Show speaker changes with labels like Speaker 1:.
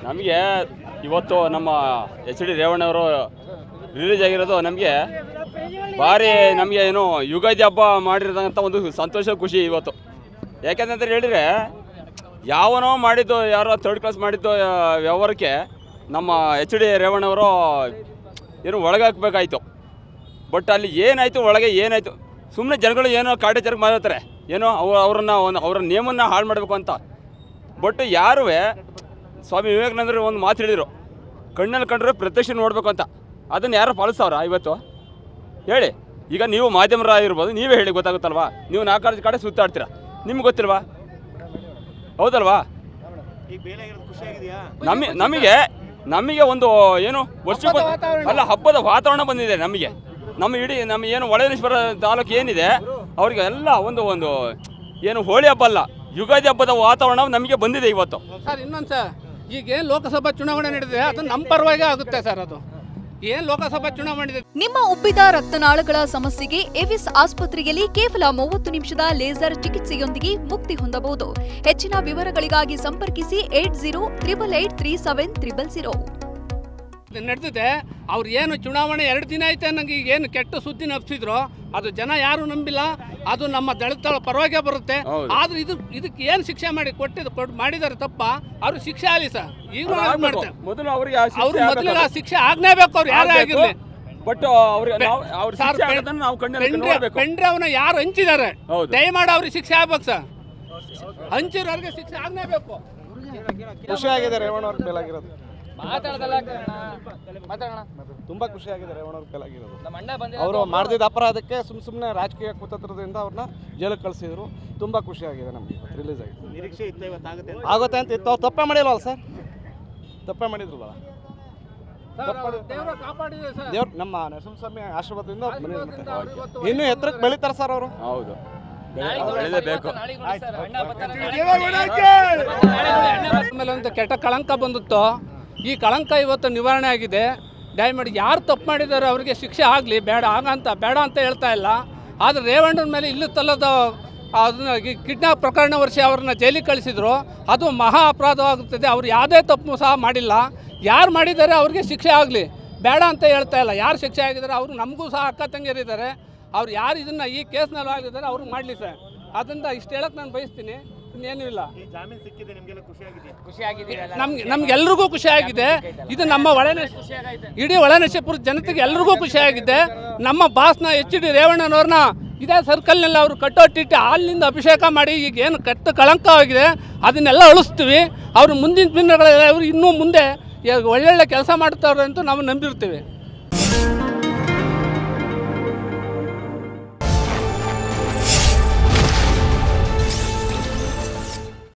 Speaker 1: ನಮಗೆ ಇವತ್ತು ನಮ್ಮ ಎಚ್ ಡಿ ರೇವಣ್ಣವರು ರಿಲೀಸ್ ಆಗಿರೋದು ನಮಗೆ ಭಾರಿ ನಮಗೆ ಏನು ಯುಗಾದಿ ಹಬ್ಬ ಮಾಡಿರೋದಂಥ ಒಂದು ಸಂತೋಷ ಖುಷಿ ಇವತ್ತು. ಯಾಕೆಂತ ಹೇಳಿದರೆ ಯಾವನೋ ಮಾಡಿದ್ದು ಯಾರೋ ಥರ್ಡ್ ಕ್ಲಾಸ್ ಮಾಡಿದ್ದು ವ್ಯವಹಾರಕ್ಕೆ ನಮ್ಮ ಎಚ್ ಡಿ ರೇವಣ್ಣವರು ಏನು ಒಳಗಾಕಬೇಕಾಯ್ತು. ಬಟ್ ಅಲ್ಲಿ ಏನಾಯಿತು, ಒಳಗೆ ಏನಾಯಿತು, ಸುಮ್ಮನೆ ಜನಗಳು ಏನೋ ಕಾಟಾಚಾರಕ್ಕೆ ಮಾತಾಡ್ತಾರೆ, ಏನೋ ಅವರ ನೇಮನ್ನು ಹಾಳು ಮಾಡಬೇಕು ಅಂತ. ಬಟ್ ಯಾರೂ ಸ್ವಾಮಿ ವಿವೇಕಾನಂದರು ಒಂದು ಮಾತು ಹೇಳಿದರು, ಕಣ್ಣಲ್ಲಿ ಕಂಡ್ರೆ ಪ್ರತ್ಯಕ್ಷ ನೋಡಬೇಕು ಅಂತ. ಅದನ್ನು ಯಾರು ಪಾಲಿಸ್ತವ್ರ ಇವತ್ತು ಹೇಳಿ? ಈಗ ನೀವು ಮಾಧ್ಯಮರಾಗಿರ್ಬೋದು, ನೀವೇ ಹೇಳಿ ಗೊತ್ತಾಗುತ್ತಲ್ವಾ? ನೀವು 4 ಕಡೆ ಸುತ್ತಾಡ್ತೀರಾ, ನಿಮ್ಗೆ ಗೊತ್ತಿಲ್ವಾ? ಹೌದಲ್ವಾ? ನಮಗೆ ಒಂದು ಏನು ವರ್ಷಕ್ಕೆ ಅಲ್ಲ ಹಬ್ಬದ ವಾತಾವರಣ ಬಂದಿದೆ ನಮಗೆ. ನಮ್ಮ ಏನು ಹೊಳೆನಶ್ವರ ತಾಲೂಕು ಏನಿದೆ ಅವ್ರಿಗೆ ಎಲ್ಲ ಒಂದು ಏನು ಹೋಳಿ ಹಬ್ಬ ಅಲ್ಲ, ಯುಗಾದಿ ಹಬ್ಬದ ವಾತಾವರಣ ನಮಗೆ ಬಂದಿದೆ ಇವತ್ತು.
Speaker 2: ಸರ್ ಇನ್ನೊಂದು ಸರ್, ಈಗ ಏನು ಲೋಕಸಭಾ ಚುನಾವಣೆ ನಡೆದಿದೆ ಅದು ನಮ್ಮ ಪರವಾಗಿ ಆಗುತ್ತೆ ಸರ್. ಅದು ಏನು ಲೋಕಸಭಾ ಚುನಾವಣೆ.
Speaker 3: ನಿಮ್ಮ ಉಬ್ಬಿದ ರಕ್ತನಾಳಗಳ ಸಮಸ್ಯೆಗೆ ಎವಿಸ್ ಆಸ್ಪತ್ರೆಯಲ್ಲಿ ಕೇವಲ 30 ನಿಮಿಷದ ಲೇಸರ್ ಚಿಕಿತ್ಸೆಯೊಂದಿಗೆ ಮುಕ್ತಿ ಹೊಂದಬಹುದು. ಹೆಚ್ಚಿನ ವಿವರಗಳಿಗಾಗಿ ಸಂಪರ್ಕಿಸಿ 8088837300.
Speaker 2: ನಡೆದಿದೆ. ಅವ್ರು ಏನು ಚುನಾವಣೆ 2 ದಿನ ಐತೆ ನನಗೆ ಏನು ಕೆಟ್ಟ ಸುದ್ದಿ ನಪ್ಸಿದ್ರು, ಅದು ಜನ ಯಾರು ನಂಬಿಲ್ಲ. ಅದು ನಮ್ಮ ದళಿತರ ಪರವಾಗಿ ಬರುತ್ತೆ. ಆದ್ರೆ ಇದಕ್ಕೆ ಏನು ಶಿಕ್ಷೆ ಮಾಡಿದ್ದಾರೆ ತಪ್ಪ, ಅವ್ರಿಗೆ ಶಿಕ್ಷೆ ಆಗಲಿ ಸರ್. ಈಗ ಮಾಡ್ತಾರೆ ಅವ್ರು ಮೊದಲಿಗೆ ಆ ಶಿಕ್ಷೆ ಆಗ್ಲೇಬೇಕು, ಅವ್ರು ಯಾರೇ ಆಗಿರ್ಲಿ.
Speaker 1: ಬಟ್
Speaker 2: ಪೆಂಡ್ರವ್ನ ಯಾರು ಹಂಚಿದ್ದಾರೆ ದಯಮಾಡಿ ಅವ್ರಿಗೆ ಶಿಕ್ಷೆ ಆಗ್ಬೇಕು ಸರ್. ಹಂಚಿರೋರಿಗೆ ಶಿಕ್ಷೆ ಆಗ್ಲೇಬೇಕು.
Speaker 4: ಖುಷಿಯಾಗಿದೆ ರೇವಣ್ಣವ್ರ ಮೇಲಾಗಿರೋದು. ತುಂಬಾ ಖುಷಿಯಾಗಿದೆ ರೇವಣ್ಣವ್ರ ಮೇಲಾಗಿರೋದು. ಅವರು ಮಾಡಿದ ಅಪರಾಧಕ್ಕೆ ಸುಮ್ಮನೆ ರಾಜಕೀಯ ಕುತಂತ್ರದಿಂದ ಅವ್ರನ್ನ ಜೈಲಿಗೆ ಕಳಿಸಿದ್ರು. ತುಂಬಾ ಖುಷಿಯಾಗಿದೆ ನಮಗೆ ರಿಲೀಸ್ ಆಗಿದೆ. ನಿರೀಕ್ಷೆ ಆಗುತ್ತೆ ಅಂತ ಇತ್ತು. ಅವ್ರು ತಪ್ಪೇ ಮಾಡಿಲ್ವಲ್ಲ ಸರ್? ತಪ್ಪೇ ಮಾಡಿದ್ರಲ್ಲ. ದೇವ್ರು ನಮ್ಮ ನರಸಿಂಹಸ್ವಾಮಿ ಆಶೀರ್ವಾದದಿಂದ ಇನ್ನೂ ಎತ್ತರಕ್ಕೆ ಬೆಳಿತಾರೆ ಸರ್ ಅವರು.
Speaker 1: ಹೌದು,
Speaker 2: ಮೇಲೆ ಒಂದು ಕೆಟ್ಟ ಕಳಂಕ ಬಂದಿತ್ತು. ಈ ಕಳಂಕ ಇವತ್ತು ನಿವಾರಣೆ ಆಗಿದೆ. ದಯಮಾಡಿ ಯಾರು ತಪ್ಪು ಮಾಡಿದ್ದಾರೆ ಅವರಿಗೆ ಶಿಕ್ಷೆ ಆಗಲಿ, ಬೇಡ ಅಂತ ಹೇಳ್ತಾ ಇಲ್ಲ. ಆದರೆ ರೇವಣ್ಣನ ಮೇಲೆ ಇಲ್ಲಿ ತಲ್ಲದ ಅದನ್ನ ಕಿಡ್ನಾಪ್ ಪ್ರಕರಣ ವರ್ಷ ಅವ್ರನ್ನ ಜೈಲಿಗೆ ಕಳಿಸಿದ್ರು. ಅದು ಮಹಾ ಅಪರಾಧವಾಗುತ್ತದೆ. ಅವ್ರು ಯಾವುದೇ ತಪ್ಪು ಸಹ ಮಾಡಿಲ್ಲ. ಯಾರು ಮಾಡಿದ್ದಾರೆ ಅವ್ರಿಗೆ ಶಿಕ್ಷೆ ಆಗಲಿ, ಬೇಡ ಅಂತ ಹೇಳ್ತಾ ಇಲ್ಲ. ಯಾರು ಶಿಕ್ಷೆ ಆಗಿದ್ದಾರೆ ಅವರು ನಮಗೂ ಸಹ ಅಕ್ಕ ತಂಗಿಯರಿದ್ದಾರೆ. ಅವ್ರು ಯಾರು ಇದನ್ನು ಈ ಕೇಸ್ನಲ್ಲಿ ಆಗಿದ್ದಾರೆ ಅವ್ರಿಗೆ ಮಾಡಲಿ ಸರ್. ಅದರಿಂದ ಇಷ್ಟು ಹೇಳಕ್ಕೆ ನಾನು ಬಯಸ್ತೀನಿ, ಇನ್ನೇನೂ ಇಲ್ಲ. ನಮ್ಗೆಲ್ರಿಗೂ ಖುಷಿಯಾಗಿದೆ. ಇದು ನಮ್ಮ ಇಡೀ ಹೊಳೆನರಸೀಪುರ ಜನತೆಗೆ ಎಲ್ರಿಗೂ ಖುಷಿಯಾಗಿದೆ. ನಮ್ಮ ಬಾಸ್ನ ಎಚ್ ಡಿ ರೇವಣ್ಣನವ್ರನ್ನ ಇದೇ ಸರ್ಕಲ್ನಲ್ಲಿ ಅವರು ಕಟ್ಟೋಟ್ಟಿಟ್ಟು ಹಾಲಿನಿಂದ ಅಭಿಷೇಕ ಮಾಡಿ ಈಗ ಏನು ಕೆಟ್ಟ ಕಳಂಕವಾಗಿದೆ ಅದನ್ನೆಲ್ಲ ಅಳಿಸ್ತೀವಿ. ಅವರು ಮುಂದಿನ ದಿನಗಳಲ್ಲಿ ಅವರು ಇನ್ನೂ ಮುಂದೆ ಒಳ್ಳೊಳ್ಳೆ ಕೆಲಸ ಮಾಡ್ತಾರೆ ಅಂತ ನಾವು ನಂಬಿರ್ತೀವಿ.